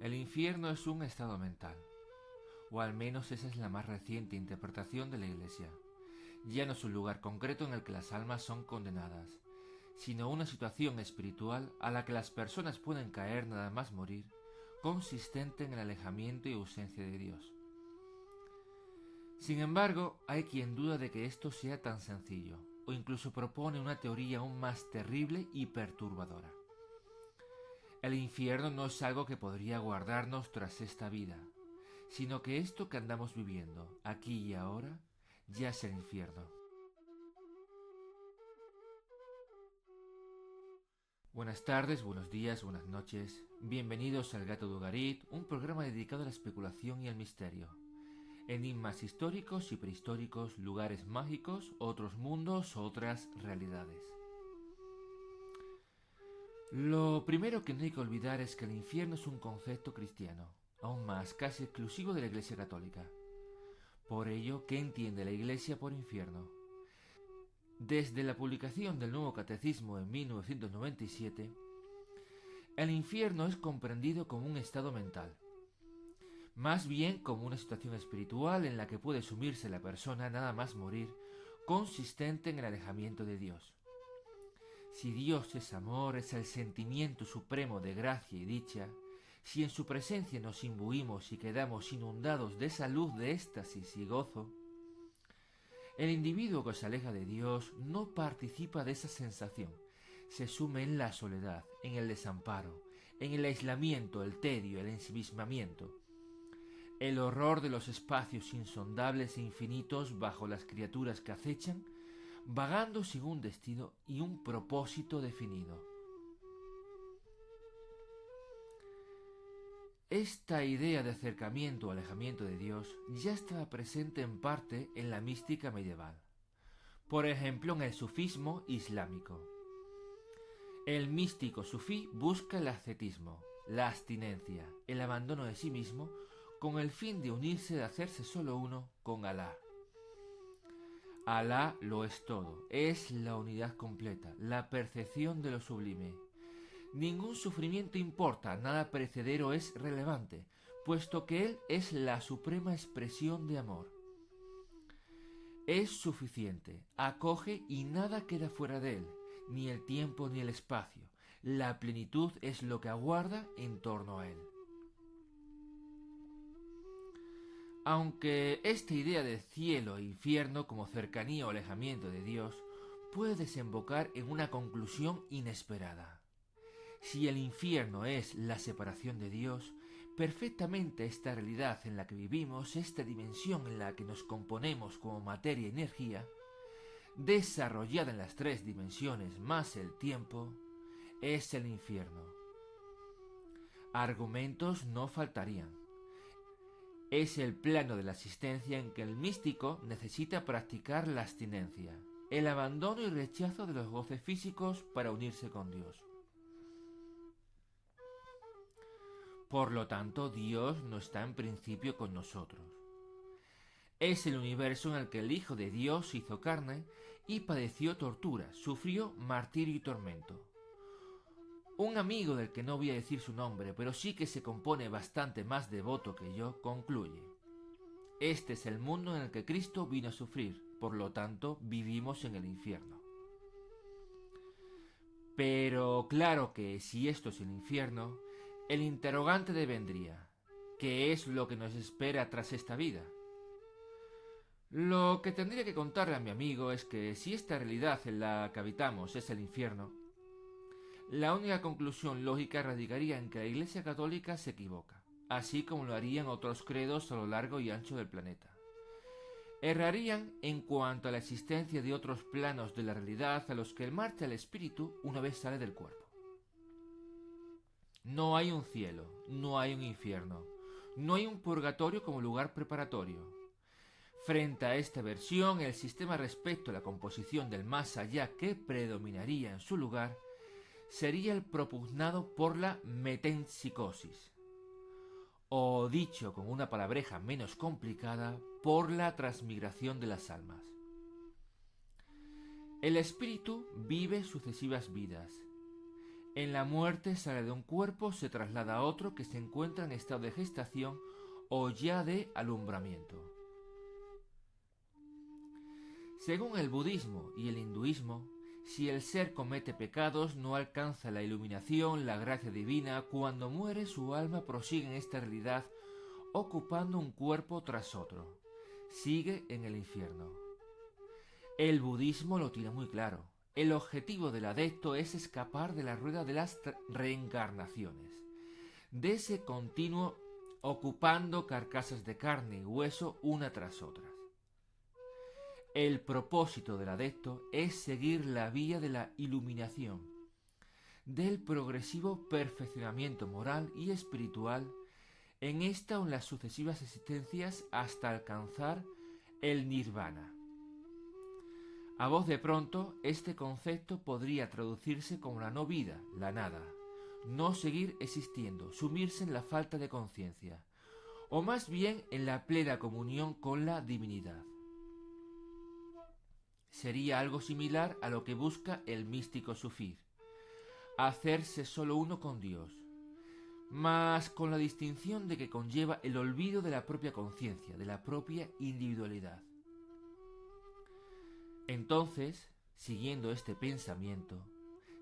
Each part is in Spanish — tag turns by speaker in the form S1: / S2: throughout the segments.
S1: El infierno es un estado mental, o al menos esa es la más reciente interpretación de la Iglesia. Ya no es un lugar concreto en el que las almas son condenadas, sino una situación espiritual a la que las personas pueden caer nada más morir, consistente en el alejamiento y ausencia de Dios. Sin embargo, hay quien duda de que esto sea tan sencillo, o incluso propone una teoría aún más terrible y perturbadora. El infierno no es algo que podría guardarnos tras esta vida, sino que esto que andamos viviendo, aquí y ahora, ya es el infierno. Buenas tardes, buenos días, buenas noches. Bienvenidos al Gato de Ugarit, un programa dedicado a la especulación y al misterio. Enigmas históricos y prehistóricos, lugares mágicos, otros mundos, otras realidades. Lo primero que no hay que olvidar es que el infierno es un concepto cristiano, aún más casi exclusivo de la Iglesia Católica. Por ello, ¿qué entiende la Iglesia por infierno? Desde la publicación del Nuevo Catecismo en 1997, el infierno es comprendido como un estado mental, más bien como una situación espiritual en la que puede sumirse la persona nada más morir, consistente en el alejamiento de Dios. Si Dios es amor, es el sentimiento supremo de gracia y dicha, si en su presencia nos imbuimos y quedamos inundados de esa luz de éxtasis y gozo, el individuo que se aleja de Dios no participa de esa sensación, se sume en la soledad, en el desamparo, en el aislamiento, el tedio, el ensimismamiento, el horror de los espacios insondables e infinitos bajo las criaturas que acechan, vagando sin un destino y un propósito definido. Esta idea de acercamiento o alejamiento de Dios ya estaba presente en parte en la mística medieval, por ejemplo en el sufismo islámico. El místico sufí busca el ascetismo, la abstinencia, el abandono de sí mismo, con el fin de unirse, de hacerse solo uno con Alá. Alá lo es todo, es la unidad completa, la percepción de lo sublime. Ningún sufrimiento importa, nada perecedero es relevante, puesto que Él es la suprema expresión de amor. Es suficiente, acoge y nada queda fuera de Él, ni el tiempo ni el espacio. La plenitud es lo que aguarda en torno a Él. Aunque esta idea de cielo e infierno como cercanía o alejamiento de Dios puede desembocar en una conclusión inesperada. Si el infierno es la separación de Dios, perfectamente esta realidad en la que vivimos, esta dimensión en la que nos componemos como materia y energía, desarrollada en las tres dimensiones más el tiempo, es el infierno. Argumentos no faltarían. Es el plano de la existencia en que el místico necesita practicar la abstinencia, el abandono y rechazo de los goces físicos para unirse con Dios. Por lo tanto, Dios no está en principio con nosotros. Es el universo en el que el Hijo de Dios se hizo carne y padeció tortura, sufrió martirio y tormento. Un amigo del que no voy a decir su nombre, pero sí que se compone bastante más devoto que yo, concluye: este es el mundo en el que Cristo vino a sufrir, por lo tanto vivimos en el infierno. Pero claro que si esto es el infierno, el interrogante devendría: ¿qué es lo que nos espera tras esta vida? Lo que tendría que contarle a mi amigo es que si esta realidad en la que habitamos es el infierno, la única conclusión lógica radicaría en que la Iglesia Católica se equivoca, así como lo harían otros credos a lo largo y ancho del planeta. Errarían en cuanto a la existencia de otros planos de la realidad a los que marcha el espíritu una vez sale del cuerpo. No hay un cielo, no hay un infierno, no hay un purgatorio como lugar preparatorio. Frente a esta versión, el sistema respecto a la composición del más allá que predominaría en su lugar sería el propugnado por la metempsicosis, o dicho con una palabreja menos complicada, por la transmigración de las almas. El espíritu vive sucesivas vidas. En la muerte sale de un cuerpo, se traslada a otro que se encuentra en estado de gestación o ya de alumbramiento. Según el budismo y el hinduismo, si el ser comete pecados, no alcanza la iluminación, la gracia divina, cuando muere su alma prosigue en esta realidad, ocupando un cuerpo tras otro. Sigue en el infierno. El budismo lo tiene muy claro. El objetivo del adepto es escapar de la rueda de las reencarnaciones, de ese continuo ocupando carcasas de carne y hueso una tras otra. El propósito del adepto es seguir la vía de la iluminación, del progresivo perfeccionamiento moral y espiritual en esta o en las sucesivas existencias hasta alcanzar el nirvana. A voz de pronto, este concepto podría traducirse como la no vida, la nada, no seguir existiendo, sumirse en la falta de conciencia, o más bien en la plena comunión con la divinidad. Sería algo similar a lo que busca el místico sufí, hacerse solo uno con Dios, mas con la distinción de que conlleva el olvido de la propia conciencia, de la propia individualidad. Entonces, siguiendo este pensamiento,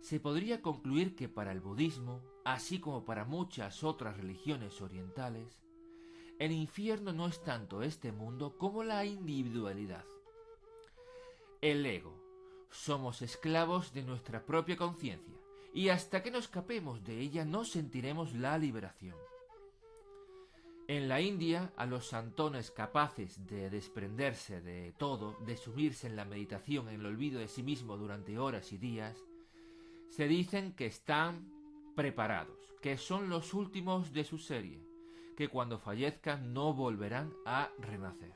S1: se podría concluir que para el budismo, así como para muchas otras religiones orientales, el infierno no es tanto este mundo como la individualidad. El ego. Somos esclavos de nuestra propia conciencia, y hasta que no escapemos de ella no sentiremos la liberación. En la India, a los santones capaces de desprenderse de todo, de sumirse en la meditación, en el olvido de sí mismo durante horas y días, se dicen que están preparados, que son los últimos de su serie, que cuando fallezcan no volverán a renacer.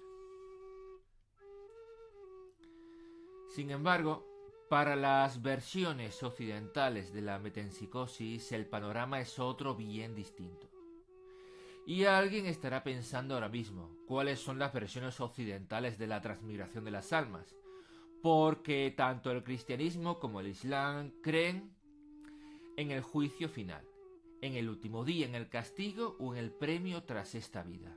S1: Sin embargo, para las versiones occidentales de la metempsicosis, el panorama es otro bien distinto. Y alguien estará pensando ahora mismo, ¿cuáles son las versiones occidentales de la transmigración de las almas? Porque tanto el cristianismo como el islam creen en el juicio final, en el último día, en el castigo o en el premio tras esta vida.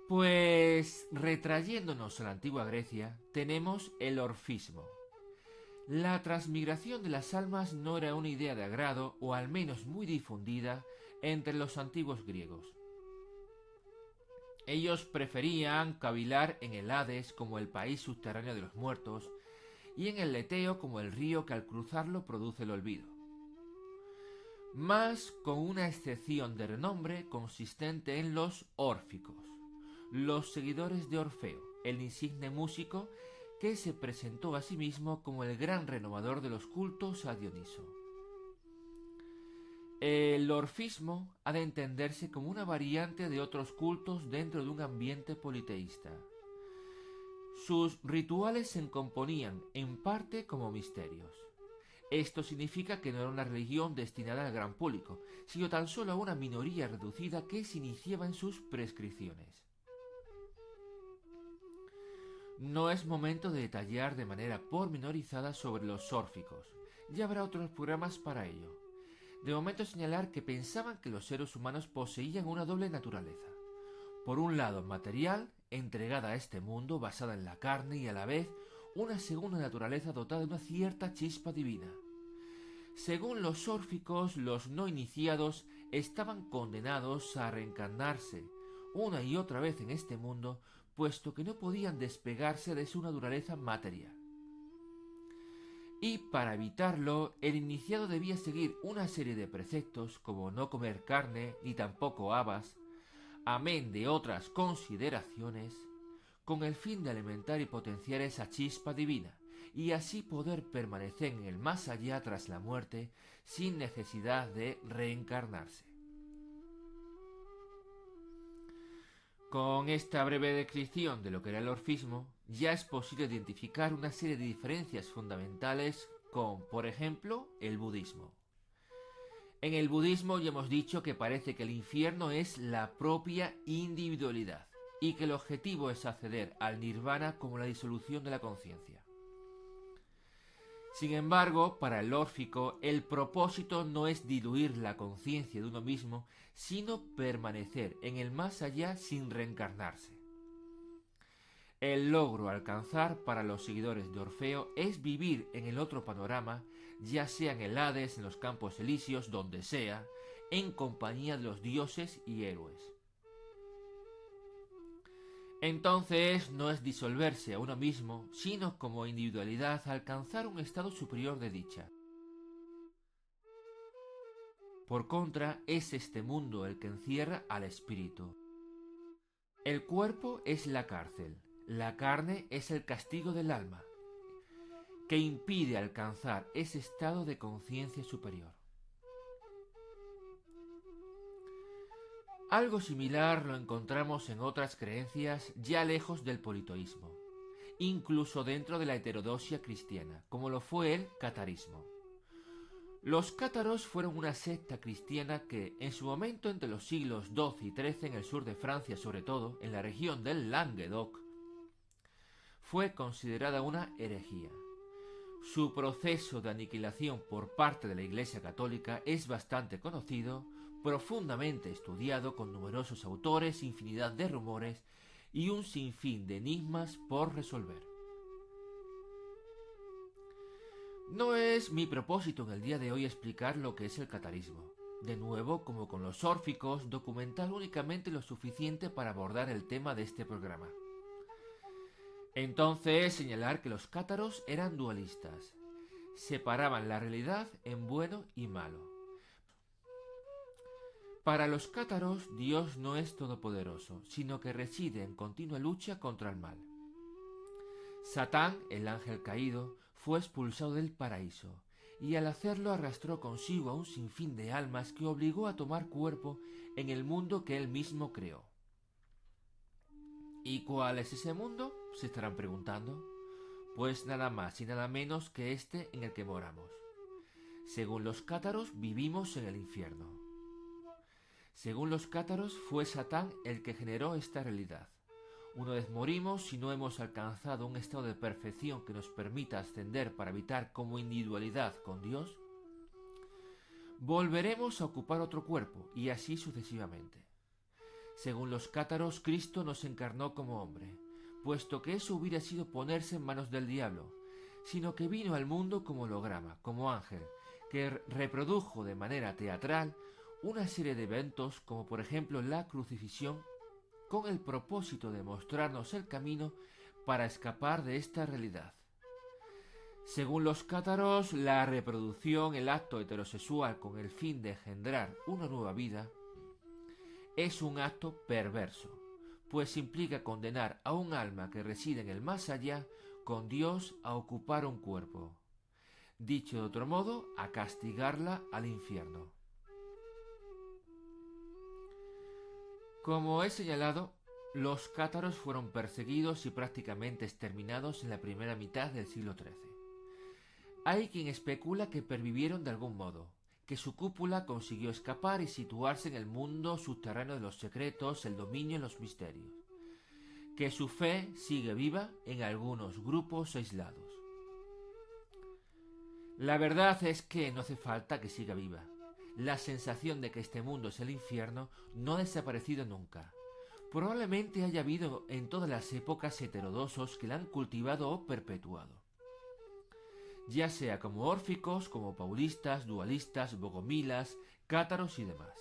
S1: Pues, retrayéndonos a la antigua Grecia, tenemos el orfismo. La transmigración de las almas no era una idea de agrado, o al menos muy difundida, entre los antiguos griegos. Ellos preferían cavilar en el Hades como el país subterráneo de los muertos, y en el Leteo como el río que al cruzarlo produce el olvido. Más con una excepción de renombre consistente en los órficos, los seguidores de Orfeo, el insigne músico que se presentó a sí mismo como el gran renovador de los cultos a Dioniso. El orfismo ha de entenderse como una variante de otros cultos dentro de un ambiente politeísta. Sus rituales se componían en parte como misterios. Esto significa que no era una religión destinada al gran público, sino tan solo a una minoría reducida que se iniciaba en sus prescripciones. No es momento de detallar de manera pormenorizada sobre los órficos, ya habrá otros programas para ello. De momento señalar que pensaban que los seres humanos poseían una doble naturaleza. Por un lado material, entregada a este mundo, basada en la carne, y a la vez una segunda naturaleza dotada de una cierta chispa divina. Según los órficos, los no iniciados estaban condenados a reencarnarse una y otra vez en este mundo, puesto que no podían despegarse de su naturaleza material. Y para evitarlo, el iniciado debía seguir una serie de preceptos como no comer carne ni tampoco habas, amén de otras consideraciones, con el fin de alimentar y potenciar esa chispa divina, y así poder permanecer en el más allá tras la muerte sin necesidad de reencarnarse. Con esta breve descripción de lo que era el orfismo, ya es posible identificar una serie de diferencias fundamentales con, por ejemplo, el budismo. En el budismo ya hemos dicho que parece que el infierno es la propia individualidad y que el objetivo es acceder al nirvana como la disolución de la conciencia. Sin embargo, para el órfico, el propósito no es diluir la conciencia de uno mismo, sino permanecer en el más allá sin reencarnarse. El logro a alcanzar para los seguidores de Orfeo es vivir en el otro panorama, ya sea en el Hades, en los campos elíseos, donde sea, en compañía de los dioses y héroes. Entonces no es disolverse a uno mismo, sino como individualidad alcanzar un estado superior de dicha. Por contra, es este mundo el que encierra al espíritu. El cuerpo es la cárcel, la carne es el castigo del alma, que impide alcanzar ese estado de conciencia superior. Algo similar lo encontramos en otras creencias ya lejos del politeísmo, incluso dentro de la heterodoxia cristiana, como lo fue el catarismo. Los cátaros fueron una secta cristiana que, en su momento entre los siglos XII y XIII en el sur de Francia, sobre todo en la región del Languedoc, fue considerada una herejía. Su proceso de aniquilación por parte de la Iglesia Católica es bastante conocido, profundamente estudiado con numerosos autores, infinidad de rumores y un sinfín de enigmas por resolver. No es mi propósito en el día de hoy explicar lo que es el catarismo. De nuevo, como con los órficos, documentar únicamente lo suficiente para abordar el tema de este programa. Entonces, señalar que los cátaros eran dualistas. Separaban la realidad en bueno y malo. Para los cátaros, Dios no es todopoderoso, sino que reside en continua lucha contra el mal. Satán, el ángel caído, fue expulsado del paraíso, y al hacerlo arrastró consigo a un sinfín de almas que obligó a tomar cuerpo en el mundo que él mismo creó. ¿Y cuál es ese mundo?, se estarán preguntando. Pues nada más y nada menos que este en el que moramos. Según los cátaros, vivimos en el infierno. Según los cátaros, fue Satán el que generó esta realidad. Una vez morimos, si no hemos alcanzado un estado de perfección que nos permita ascender para habitar como individualidad con Dios, volveremos a ocupar otro cuerpo, y así sucesivamente. Según los cátaros, Cristo nos encarnó como hombre, puesto que eso hubiera sido ponerse en manos del diablo, sino que vino al mundo como holograma, como ángel, que reprodujo de manera teatral una serie de eventos, como por ejemplo la crucifixión, con el propósito de mostrarnos el camino para escapar de esta realidad. Según los cátaros, la reproducción, el acto heterosexual con el fin de engendrar una nueva vida, es un acto perverso, pues implica condenar a un alma que reside en el más allá con Dios a ocupar un cuerpo. Dicho de otro modo, a castigarla al infierno. Como he señalado, los cátaros fueron perseguidos y prácticamente exterminados en la primera mitad del siglo XIII. Hay quien especula que pervivieron de algún modo, que su cúpula consiguió escapar y situarse en el mundo subterráneo de los secretos, el dominio y los misterios, que su fe sigue viva en algunos grupos aislados. La verdad es que no hace falta que siga viva. La sensación de que este mundo es el infierno no ha desaparecido nunca. Probablemente haya habido en todas las épocas heterodoxos que la han cultivado o perpetuado, ya sea como órficos, como paulistas, dualistas, bogomilas, cátaros y demás.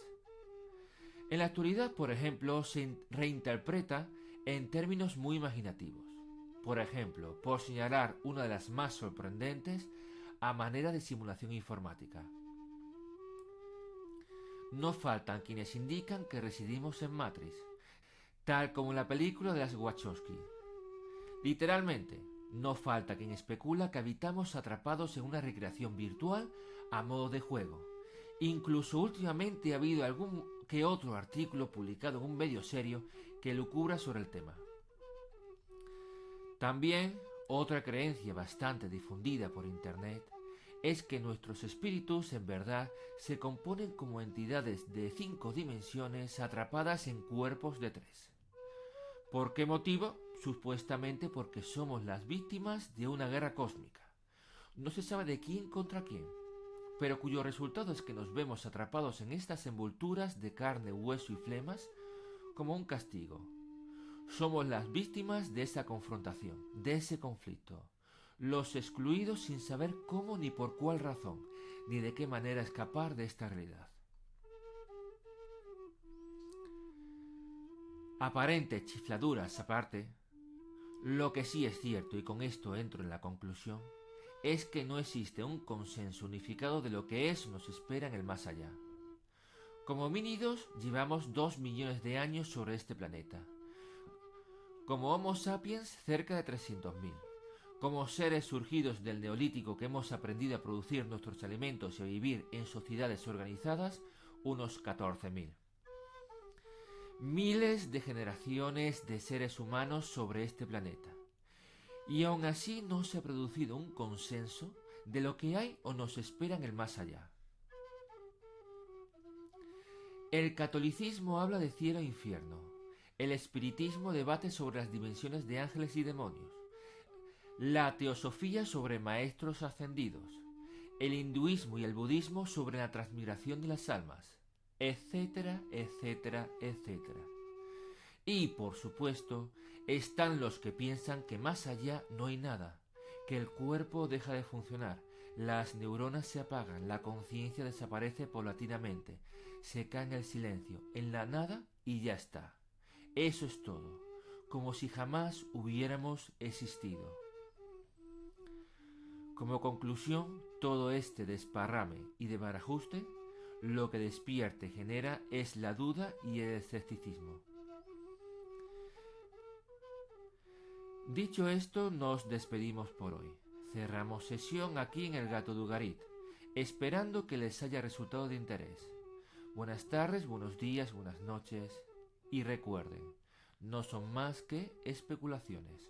S1: En la actualidad, por ejemplo, se reinterpreta en términos muy imaginativos. Por ejemplo, por señalar una de las más sorprendentes, a manera de simulación informática. No faltan quienes indican que residimos en Matrix, tal como en la película de las Wachowski. Literalmente, no falta quien especula que habitamos atrapados en una recreación virtual a modo de juego. Incluso últimamente ha habido algún que otro artículo publicado en un medio serio que lucubra sobre el tema. También, otra creencia bastante difundida por internet es que nuestros espíritus en verdad se componen como entidades de 5 dimensiones atrapadas en cuerpos de 3. ¿Por qué motivo? Supuestamente porque somos las víctimas de una guerra cósmica, no se sabe de quién contra quién, pero cuyo resultado es que nos vemos atrapados en estas envolturas de carne, hueso y flemas como un castigo. Somos las víctimas de esa confrontación, de ese conflicto, los excluidos sin saber cómo ni por cuál razón, ni de qué manera escapar de esta realidad. Aparentes chifladuras aparte, lo que sí es cierto, y con esto entro en la conclusión, es que no existe un consenso unificado de lo que nos espera en el más allá. Como homínidos llevamos 2 millones de años sobre este planeta. Como Homo sapiens, cerca de 300.000. Como seres surgidos del Neolítico que hemos aprendido a producir nuestros alimentos y a vivir en sociedades organizadas, unos 14.000. Miles de generaciones de seres humanos sobre este planeta. Y aún así no se ha producido un consenso de lo que hay o nos espera en el más allá. El catolicismo habla de cielo e infierno. El espiritismo debate sobre las dimensiones de ángeles y demonios. La teosofía sobre maestros ascendidos. El hinduismo y el budismo sobre la transmigración de las almas, etcétera, etcétera, etcétera. Y, por supuesto, están los que piensan que más allá no hay nada, que el cuerpo deja de funcionar, las neuronas se apagan, la conciencia desaparece paulatinamente, se cae en el silencio, en la nada y ya está. Eso es todo, como si jamás hubiéramos existido. Como conclusión, todo este desparrame y de barajuste, lo que despierta y genera es la duda y el escepticismo. Dicho esto, nos despedimos por hoy. Cerramos sesión aquí en el Gato de Ugarit, esperando que les haya resultado de interés. Buenas tardes, buenos días, buenas noches y recuerden, no son más que especulaciones.